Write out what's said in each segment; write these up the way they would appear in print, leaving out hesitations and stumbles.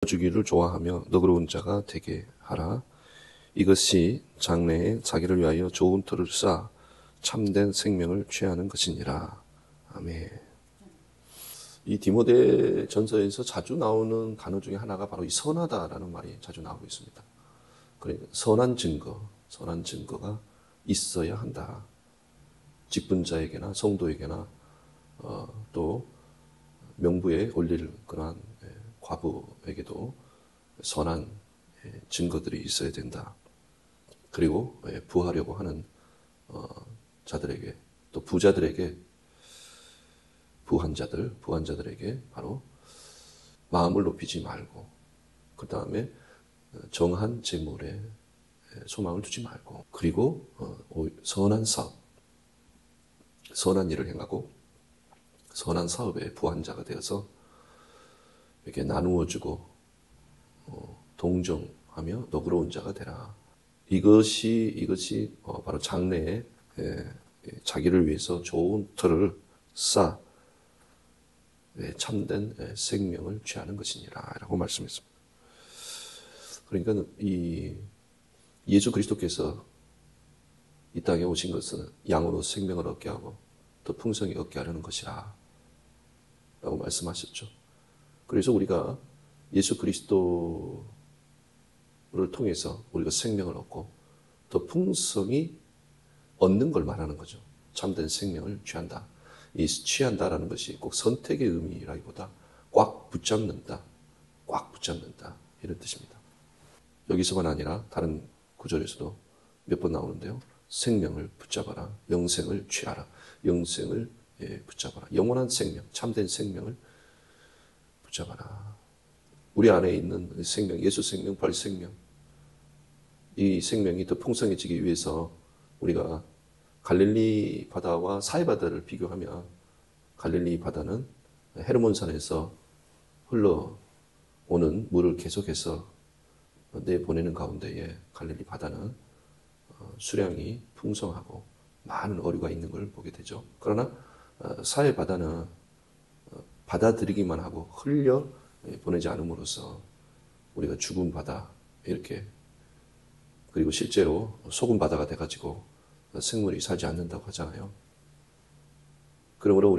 주기를 좋아하며 너그러운 자가 되게 하라. 이것이 장래에 자기를 위하여 좋은 터를 쌓아 참된 생명을 취하는 것이니라. 아멘. 이 디모데 전서에서 자주 나오는 단어 중에 하나가 바로 이 선하다라는 말이 자주 나오고 있습니다. 그러니까 선한 증거가 있어야 한다. 직분자에게나 성도에게나 또 명부에 올릴 그러한 과부에게도 선한 증거들이 있어야 된다. 그리고 부하려고 하는 자들에게, 또 부자들에게, 부한자들에게 바로 마음을 높이지 말고, 그 다음에 정한 재물에 소망을 두지 말고, 그리고 선한 사업, 선한 일을 행하고 선한 사업의 부한자가 되어서 이렇게 나누어주고 동정하며 너그러운 자가 되라. 이것이 바로 장래에 자기를 위해서 좋은 터를 쌓아 참된 생명을 취하는 것이니라 라고 말씀했습니다. 그러니까 이 예수 그리스도께서 이 땅에 오신 것은 양으로 생명을 얻게 하고 더 풍성히 얻게 하려는 것이라 라고 말씀하셨죠. 그래서 우리가 예수 그리스도를 통해서 우리가 생명을 얻고 더 풍성히 얻는 걸 말하는 거죠. 참된 생명을 취한다. 이 취한다라는 것이 꼭 선택의 의미라기보다 꽉 붙잡는다 이런 뜻입니다. 여기서만 아니라 다른 구절에서도 몇 번 나오는데요. 생명을 붙잡아라. 영생을 취하라. 영생을 붙잡아라. 영원한 생명, 참된 생명을 붙잡아라. 우리 안에 있는 생명, 예수 생명, 벌 생명, 이 생명이 더 풍성해지기 위해서 우리가 갈릴리 바다와 사해 바다를 비교하면 갈릴리 바다는 헤르몬산에서 흘러오는 물을 계속해서 내보내는 가운데에 갈릴리 바다는 수량이 풍성하고 많은 어류가 있는 걸 보게 되죠. 그러나 사해 바다는 받아들이기만 하고 흘려 보내지 않음으로써 우리가 죽은 바다 이렇게, 그리고 실제로 속은 바다가 돼가지고 생물이 살지 않는다고 하잖아요. 그러므로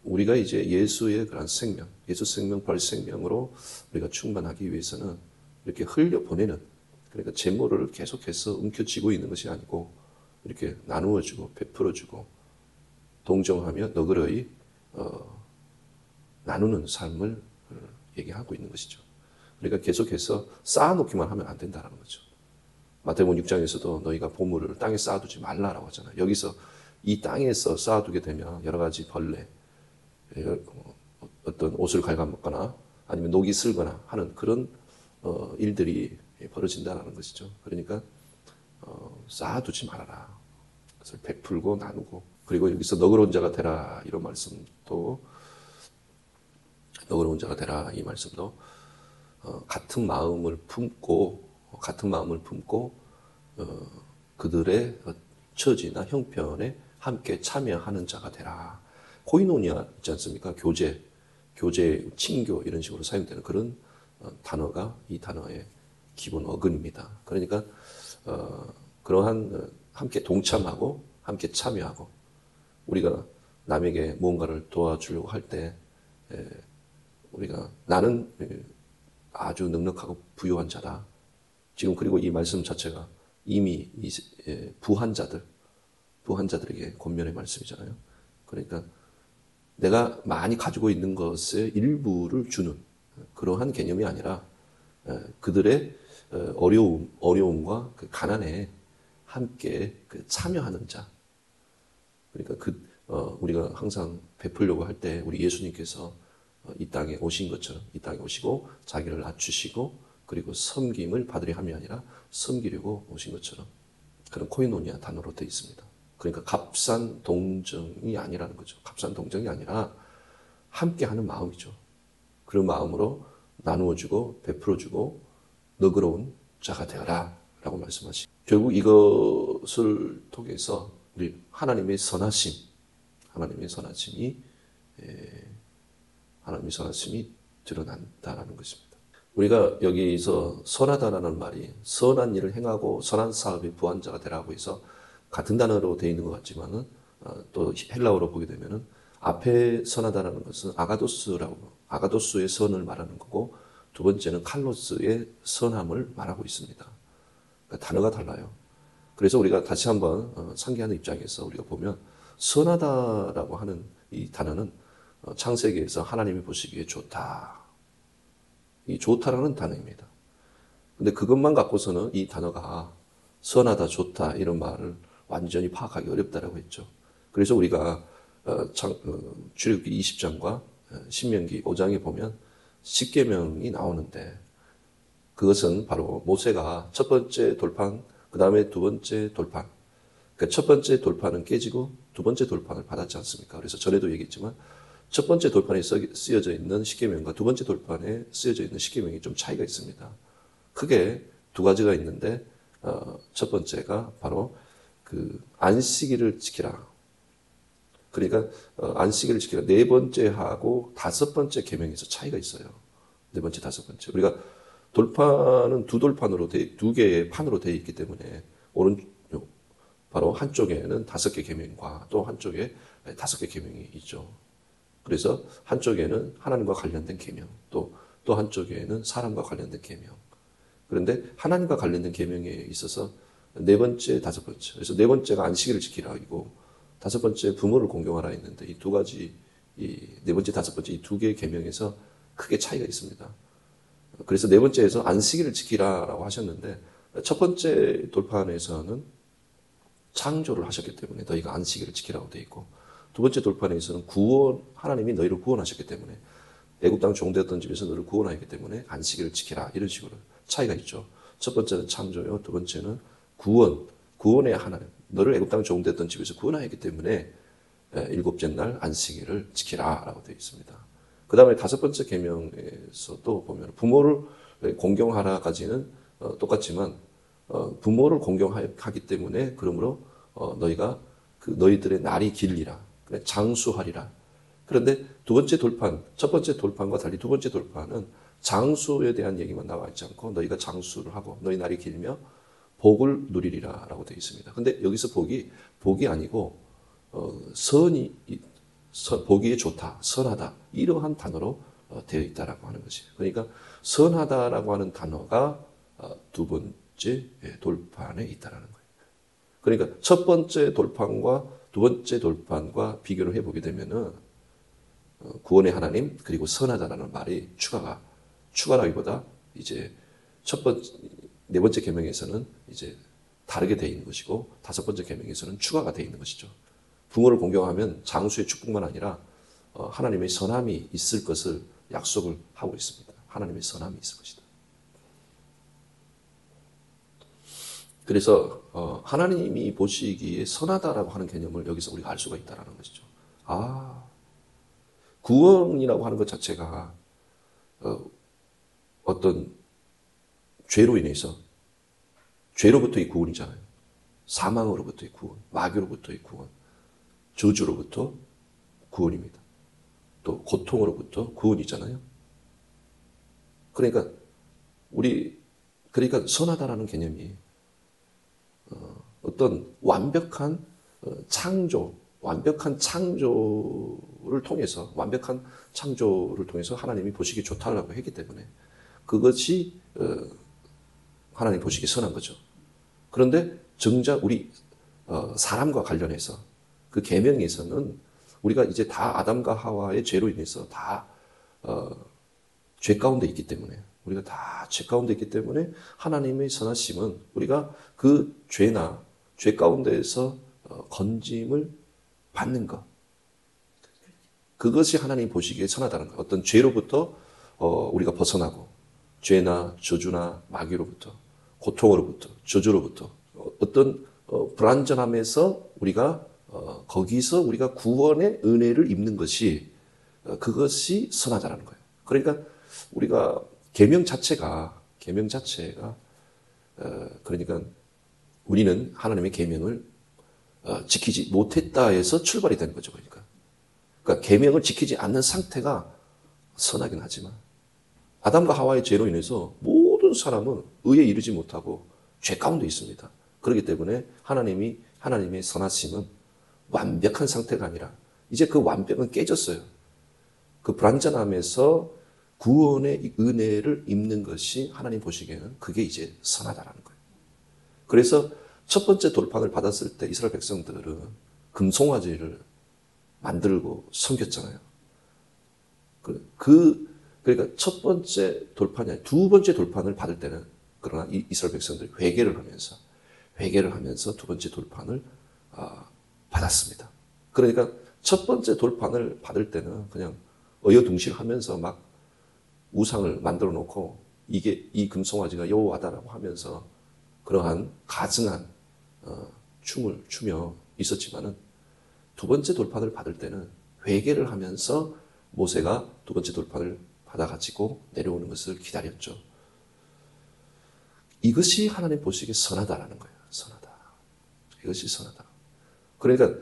우리가 이제 예수의 그런 생명, 예수 생명, 벌 생명으로 우리가 충만하기 위해서는 이렇게 흘려 보내는, 그러니까 재물을 계속해서 움켜쥐고 있는 것이 아니고 이렇게 나누어주고 베풀어주고 동정하며 너그러이 나누는 삶을 얘기하고 있는 것이죠. 그러니까 계속해서 쌓아놓기만 하면 안 된다는 거죠. 마태복음 6장에서도 너희가 보물을 땅에 쌓아두지 말라라고 하잖아요. 여기서 이 땅에서 쌓아두게 되면 여러 가지 벌레, 어떤 옷을 갉아먹거나 아니면 녹이 슬거나 하는 그런 일들이 벌어진다는 것이죠. 그러니까 쌓아두지 말아라. 그래서 베풀고 나누고, 그리고 여기서 너그러운 자가 되라 이런 말씀도, 너그러운 자가 되라 이 말씀도 같은 마음을 품고 그들의 처지나 형편에 함께 참여하는 자가 되라. 코이노니아 있지 않습니까? 교제, 친교 이런 식으로 사용되는 그런 단어가 이 단어의 기본 어근입니다. 그러니까 그러한 함께 동참하고 함께 참여하고, 우리가 남에게 무언가를 도와주려고 할 때 우리가 나는 아주 넉넉하고 부유한 자다. 지금 그리고 이 말씀 자체가 이미 부한자들에게 권면의 말씀이잖아요. 그러니까 내가 많이 가지고 있는 것의 일부를 주는 그러한 개념이 아니라 그들의 어려움과 그 가난에 함께 참여하는 자. 그러니까 우리가 항상 베풀려고 할 때 우리 예수님께서 이 땅에 오신 것처럼 이 땅에 오시고 자기를 낮추시고 그리고 섬김을 받으려 함이 아니라 섬기려고 오신 것처럼 그런 코이노니아 단어로 되어 있습니다. 그러니까 값싼 동정이 아니라는 거죠. 값싼 동정이 아니라 함께하는 마음이죠. 그런 마음으로 나누어주고 베풀어주고 너그러운 자가 되어라 라고 말씀하시죠. 결국 이것을 통해서 우리 하나님의 선하심이 드러난다라는 것입니다. 우리가 여기서 선하다라는 말이 선한 일을 행하고 선한 사업의 부한자가 되라고 해서 같은 단어로 되어 있는 것 같지만은 또 헬라어로 보게 되면은 앞에 선하다라는 것은 아가도스의 선을 말하는 거고 두 번째는 칼로스의 선함을 말하고 있습니다. 그러니까 단어가 달라요. 그래서 우리가 다시 한번 상기하는 입장에서 우리가 보면 선하다라고 하는 이 단어는 창세기에서 하나님이 보시기에 좋다. 이 좋다라는 단어입니다. 근데 그것만 갖고서는 이 단어가 선하다, 좋다 이런 말을 완전히 파악하기 어렵다라고 했죠. 그래서 우리가 출애굽기 20장과 신명기 5장에 보면 십계명이 나오는데 그것은 바로 모세가 첫 번째 돌판, 그 다음에 두 번째 돌판. 그러니까 첫 번째 돌판은 깨지고 두 번째 돌판을 받았지 않습니까? 그래서 전에도 얘기했지만 첫 번째 돌판에 쓰여져 있는 십계명과 두 번째 돌판에 쓰여져 있는 십계명이 좀 차이가 있습니다. 크게 두 가지가 있는데 첫 번째가 바로 그 안식일을 지키라. 그러니까 안식일을 지키라. 네 번째하고 다섯 번째 계명에서 차이가 있어요. 네 번째, 다섯 번째. 우리가 돌판은 두 개의 판으로 되어 있기 때문에 바로 한쪽에는 다섯 개 계명과 또 한쪽에 다섯 개 계명이 있죠. 그래서 한쪽에는 하나님과 관련된 계명, 또 한쪽에는 사람과 관련된 계명. 그런데 하나님과 관련된 계명에 있어서 네 번째, 다섯 번째. 그래서 네 번째가 안식일을 지키라이고 다섯 번째 부모를 공경하라 했는데 이 두 가지, 이 네 번째, 다섯 번째 이 두 개의 계명에서 크게 차이가 있습니다. 그래서 네 번째에서 안식일을 지키라라고 하셨는데 첫 번째 돌판에서는 창조를 하셨기 때문에 너희가 안식일을 지키라고 되어 있고 두 번째 돌판에서는 하나님이 너희를 구원하셨기 때문에 애굽 땅 종되었던 집에서 너를 구원하였기 때문에 안식일을 지키라 이런 식으로 차이가 있죠. 첫 번째는 창조요, 두 번째는 구원의 하나님. 너를 애굽 땅 종되었던 집에서 구원하였기 때문에 일곱째 날 안식일을 지키라라고 되어 있습니다. 그 다음에 다섯 번째 계명에서도 보면 부모를 공경하라까지는 똑같지만 부모를 공경하기 때문에 그러므로 너희가 너희들의 날이 길리라, 장수하리라. 그런데 두 번째 돌판, 첫 번째 돌판과 달리 두 번째 돌판은 장수에 대한 얘기만 나와 있지 않고 너희가 장수를 하고 너희 날이 길며 복을 누리리라라고 되어 있습니다. 근데 여기서 복이 아니고 보기에 좋다, 선하다 이러한 단어로 되어 있다라고 하는 것이에요. 그러니까 선하다라고 하는 단어가 두 번째 돌판에 있다라는 거예요. 그러니까 첫 번째 돌판과 두 번째 돌판과 비교를 해보게 되면은 구원의 하나님 그리고 선하다라는 말이 추가라기보다 이제 네 번째 계명에서는 이제 다르게 되어 있는 것이고 다섯 번째 계명에서는 추가가 되어 있는 것이죠. 부모를 공경하면 장수의 축복만 아니라 하나님의 선함이 있을 것을 약속을 하고 있습니다. 하나님의 선함이 있을 것이다. 그래서 하나님이 보시기에 선하다라고 하는 개념을 여기서 우리가 알 수가 있다는 것이죠. 구원이라고 하는 것 자체가 어떤 죄로 인해서 죄로부터의 구원이잖아요. 사망으로부터의 구원, 마귀로부터의 구원, 저주로부터 구원입니다. 또 고통으로부터 구원이잖아요. 그러니까 선하다라는 개념이 어떤 완벽한 창조를 통해서 하나님이 보시기 좋다라고 했기 때문에 그것이 하나님 보시기 선한 거죠. 그런데 정작 우리 사람과 관련해서 그 계명에서는 우리가 이제 다 아담과 하와의 죄로 인해서 다 죄 가운데 있기 때문에 우리가 다 죄 가운데 있기 때문에 하나님의 선하심은 우리가 그 죄 가운데에서 건짐을 받는 것. 그것이 하나님 보시기에 선하다는 것. 어떤 죄로부터 우리가 벗어나고 죄나 저주나 마귀로부터 고통으로부터 저주로부터 어떤 불완전함에서 우리가 거기서 우리가 구원의 은혜를 입는 것이 그것이 선하다라는 거예요. 그러니까 우리가 계명 자체가 그러니까 우리는 하나님의 계명을 지키지 못했다에서 출발이 되는 거죠. 그러니까 계명을 지키지 않는 상태가 선하긴 하지만 아담과 하와의 죄로 인해서 모든 사람은 의에 이르지 못하고 죄 가운데 있습니다. 그렇기 때문에 하나님의 선하심은 완벽한 상태가 아니라 이제 그 완벽은 깨졌어요. 그 불완전함에서 구원의 은혜를 입는 것이 하나님 보시기에는 그게 이제 선하다라는 거예요. 그래서 첫 번째 돌판을 받았을 때 이스라엘 백성들은 금송아지를 만들고 섬겼잖아요. 그러니까 첫 번째 돌판이 아니라 두 번째 돌판을 받을 때는 그러나 이스라엘 백성들이 회개를 하면서 두 번째 돌판을 받았습니다. 그러니까 첫 번째 돌판을 받을 때는 그냥 어여둥실하면서 막 우상을 만들어 놓고 이게 이 금송아지가 여호와다라고 하면서 그러한 가증한 춤을 추며 있었지만은 두 번째 돌판을 받을 때는 회개를 하면서 모세가 두 번째 돌판을 받아가지고 내려오는 것을 기다렸죠. 이것이 하나님 보시기에 선하다라는 거예요. 선하다. 이것이 선하다. 그러니까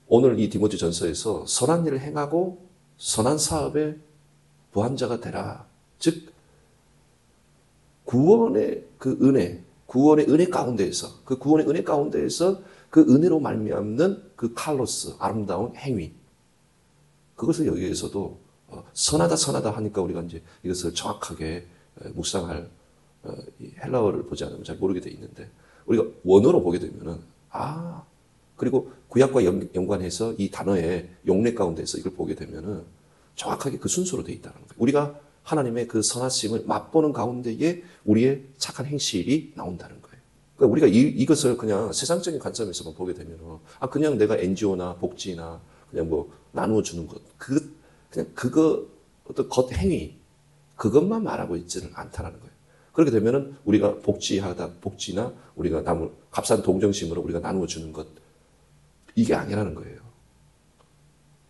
오늘 이 디모데 전서에서 선한 일을 행하고 선한 사업에 부한자가 되라. 즉 구원의 은혜 가운데에서 그 구원의 은혜 가운데에서 그 은혜로 말미암는 그 칼로스 아름다운 행위 그것을 여기에서도 선하다 하니까 우리가 이제 이것을 정확하게 묵상할 헬라어를 보지 않으면 잘 모르게 돼 있는데 우리가 원어로 보게 되면은 그리고 구약과 연관해서 이 단어의 용례 가운데서 이걸 보게 되면은 정확하게 그 순서로 돼 있다는 거예요. 우리가 하나님의 그 선하심을 맛보는 가운데에 우리의 착한 행실이 나온다는 거예요. 그러니까 우리가 이것을 그냥 세상적인 관점에서만 보게 되면 그냥 내가 NGO나 복지나 그냥 뭐 나누어 주는 것 그냥 그거 어떤 겉 행위 그것만 말하고 있지는 않다라는 거예요. 그렇게 되면은 우리가 복지나 우리가 값싼 동정심으로 우리가 나누어 주는 것 이게 아니라는 거예요.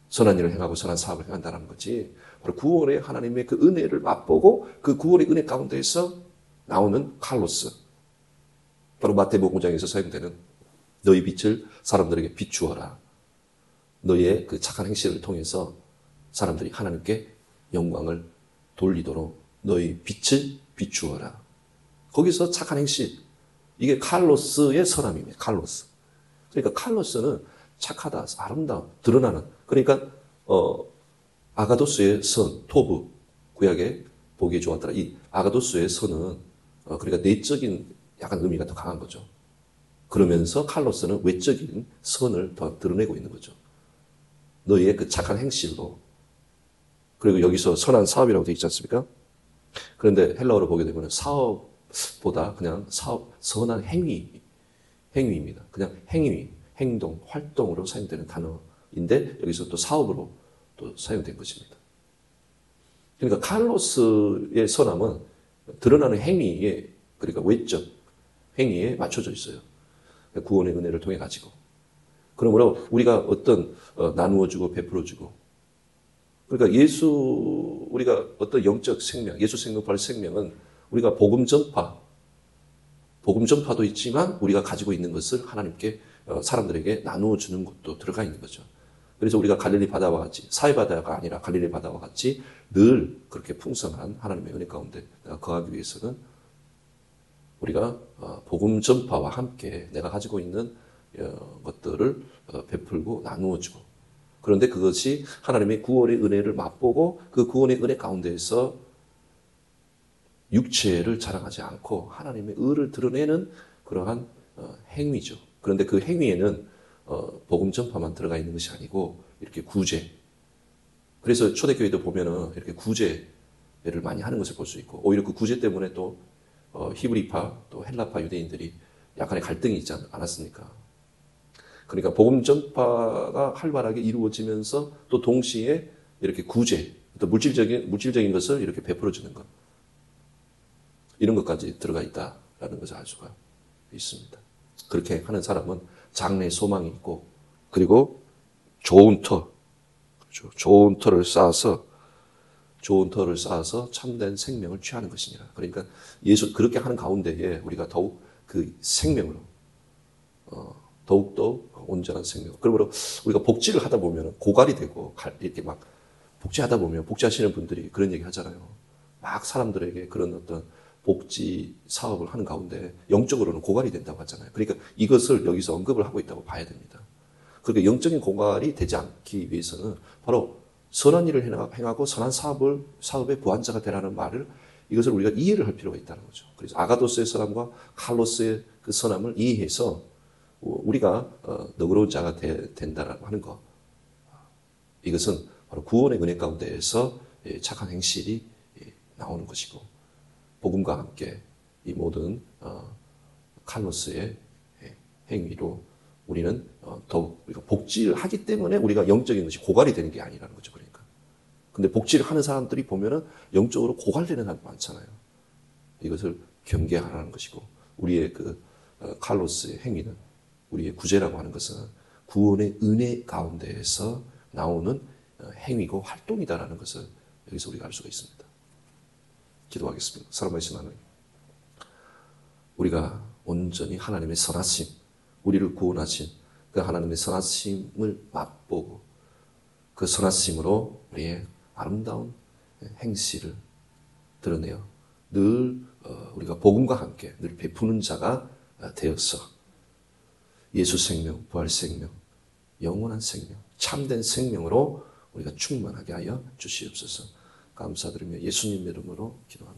선한 일을 행하고 선한 사업을 행한다는 거지. 바로 구원의 하나님의 그 은혜를 맛보고 그 구원의 은혜 가운데에서 나오는 칼로스. 바로 마태복음 5장에서 사용되는 너희 빛을 사람들에게 비추어라. 너희의 그 착한 행실을 통해서 사람들이 하나님께 영광을 돌리도록 너희 빛을 비추어라. 거기서 착한 행실. 이게 칼로스의 선함입니다. 칼로스. 그러니까 칼로스는 착하다, 아름다움, 드러나는. 그러니까 아가도스의 선, 토브, 구약에 보기에 좋았더라. 이 아가도스의 선은 그러니까 내적인 약간 의미가 더 강한 거죠. 그러면서 칼로스는 외적인 선을 더 드러내고 있는 거죠. 너희의 그 착한 행실로. 그리고 여기서 선한 사업이라고 되어 있지 않습니까? 그런데 헬라어로 보게 되면 사업보다 그냥 선한 행위입니다. 그냥 행동, 활동으로 사용되는 단어인데 여기서 또 사업으로 또 사용된 것입니다. 그러니까 칼로스의 선함은 드러나는 행위에 그러니까 외적 행위에 맞춰져 있어요. 구원의 은혜를 통해 가지고. 그러므로 우리가 어떤 나누어주고 베풀어주고 그러니까 우리가 어떤 영적 생명, 예수 생명, 부활 생명은 우리가 복음 전파도 있지만 우리가 가지고 있는 것을 하나님께 사람들에게 나누어 주는 것도 들어가 있는 거죠. 그래서 우리가 갈릴리 바다와 같이 사해 바다가 아니라 갈릴리 바다와 같이 늘 그렇게 풍성한 하나님의 은혜 가운데 거하기 위해서는 우리가 복음 전파와 함께 내가 가지고 있는 것들을 베풀고 나누어 주고 그런데 그것이 하나님의 구원의 은혜를 맛보고 그 구원의 은혜 가운데에서 육체를 자랑하지 않고 하나님의 의를 드러내는 그러한 행위죠. 그런데 그 행위에는 복음 전파만 들어가 있는 것이 아니고 이렇게 구제. 그래서 초대교회도 보면은 이렇게 구제를 많이 하는 것을 볼 수 있고 오히려 그 구제 때문에 또 히브리파 또 헬라파 유대인들이 약간의 갈등이 있지 않았습니까? 그러니까 복음 전파가 활발하게 이루어지면서 또 동시에 이렇게 구제, 또 물질적인 것을 이렇게 베풀어 주는 것. 이런 것까지 들어가 있다라는 것을 알 수가 있습니다. 그렇게 하는 사람은 장래의 소망이 있고 그리고 좋은 터를 쌓아서 참된 생명을 취하는 것이니라. 그러니까 그렇게 하는 가운데에 우리가 더욱 그 생명으로 더욱더 온전한 생명. 그러므로 우리가 복지를 하다 보면 고갈이 되고 이렇게 막 복지하다 보면 복지하시는 분들이 그런 얘기 하잖아요. 막 사람들에게 그런 어떤 복지 사업을 하는 가운데 영적으로는 고갈이 된다고 하잖아요. 그러니까 이것을 여기서 언급을 하고 있다고 봐야 됩니다. 그러니까 영적인 고갈이 되지 않기 위해서는 바로 선한 일을 행하고 선한 사업의 부한자가 되라는 말을 이것을 우리가 이해를 할 필요가 있다는 거죠. 그래서 아가도스의 선함과 칼로스의 그 선함을 이해해서 우리가 너그러운 자가 된다라고 하는 것. 이것은 바로 구원의 은혜 가운데에서 착한 행실이 나오는 것이고 복음과 함께 이 모든 칼로스의 행위로 우리는 더욱 우리가 복지를 하기 때문에 우리가 영적인 것이 고갈이 되는 게 아니라는 거죠. 그러니까. 근데 복지를 하는 사람들이 보면은 영적으로 고갈되는 사람 많잖아요. 이것을 경계하라는 것이고 우리의 그 칼로스의 행위는 우리의 구제라고 하는 것은 구원의 은혜 가운데에서 나오는 행위고 활동이다라는 것을 여기서 우리가 알 수가 있습니다. 기도하겠습니다. 사랑하신 하나님, 우리가 온전히 하나님의 선하심, 우리를 구원하신 그 하나님의 선하심을 맛보고 그 선하심으로 우리의 아름다운 행실을 드러내어 늘 우리가 복음과 함께 늘 베푸는 자가 되어서 예수 생명, 부활 생명, 영원한 생명, 참된 생명으로 우리가 충만하게 하여 주시옵소서. 감사드리며 예수님 이름으로 기도합니다.